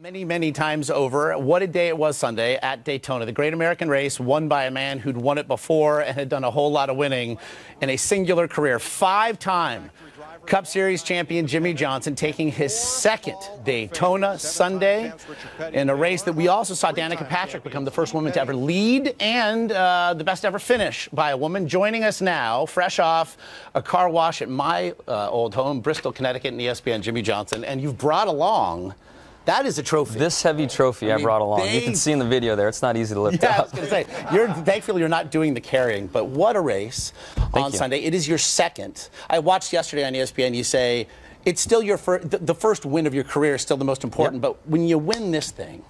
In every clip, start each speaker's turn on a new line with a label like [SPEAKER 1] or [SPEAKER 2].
[SPEAKER 1] Many, many times over. What a day it was Sunday at Daytona. The Great American Race won by a man who'd won it before and had done a whole lot of winning in a singular career. Five-time Cup Series champion Jimmie Johnson taking his second Daytona Sunday in a race that we also saw Danica Patrick become the first woman to ever lead and the best ever finish by a woman. Joining us now, fresh off a car wash at my old home, Bristol, Connecticut, and ESPN, Jimmie Johnson. And you've brought along... That is a trophy.
[SPEAKER 2] This heavy trophy I brought along. You can see in the video there, it's not easy to lift up.
[SPEAKER 1] I was going to say, thankfully you're not doing the carrying, but what a race on Sunday. It is your second. I watched yesterday on ESPN, you say, it's still your the first win of your career is still the most important, but when you win this thing,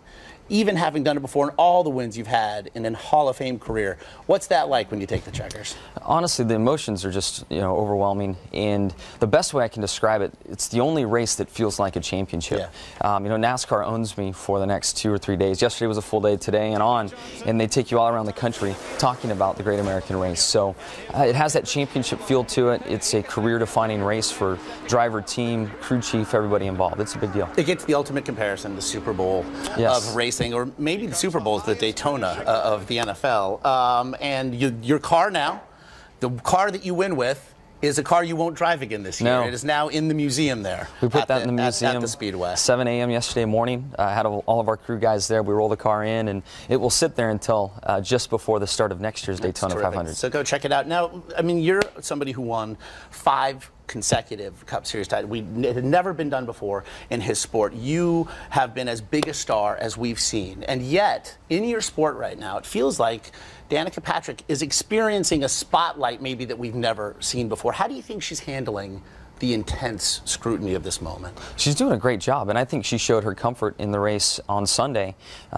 [SPEAKER 1] even having done it before and all the wins you've had in a Hall of Fame career, what's that like when you take the checkers?
[SPEAKER 2] Honestly, the emotions are just, overwhelming. And the best way I can describe it, it's the only race that feels like a championship. Yeah. NASCAR owns me for the next 2 or 3 days. Yesterday was a full day, today and on, and they take you all around the country talking about the Great American Race. So it has that championship feel to it. It's a career-defining race for driver, team, crew chief, everybody involved. It's a big deal.
[SPEAKER 1] It gets the ultimate comparison, the Super Bowl of racing. Or maybe the Super Bowl is the Daytona of the NFL. And your car now, the car that you win with, is a car you won't drive again this year.
[SPEAKER 2] No.
[SPEAKER 1] It is now in the museum there.
[SPEAKER 2] We put that in the museum
[SPEAKER 1] at the Speedway.
[SPEAKER 2] 7 a.m. yesterday morning. I had all of our crew guys there. We roll the car in, and it will sit there until just before the start of next year's Daytona 500.
[SPEAKER 1] So go check it out. Now, I mean, you're somebody who won 5 consecutive Cup Series titles. It had never been done before in his sport. You have been as big a star as we've seen. And yet, in your sport right now, it feels like Danica Patrick is experiencing a spotlight maybe that we've never seen before. How do you think she's handling the intense scrutiny of this moment?
[SPEAKER 2] She's doing a great job, and I think she showed her comfort in the race on Sunday.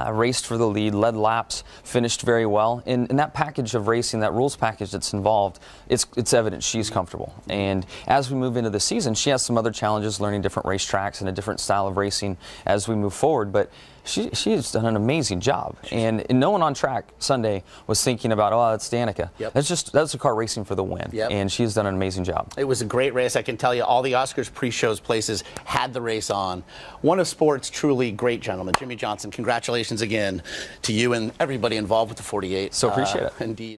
[SPEAKER 2] Raced for the lead, led laps, finished very well. In that package of racing, that rules package that's involved, it's evident she's comfortable. And as we move into the season, she has some other challenges, learning different racetracks and a different style of racing as we move forward. But she has done an amazing job, and no one on track Sunday was thinking about, oh, it's Danica. That's a car racing for the win, and she's done an amazing job.
[SPEAKER 1] It was a great race. I can tell you, all the Oscars pre-shows places had the race on. One of sport's truly great gentlemen, Jimmie Johnson. Congratulations again to you and everybody involved with the 48.
[SPEAKER 2] So appreciate it.
[SPEAKER 1] Indeed.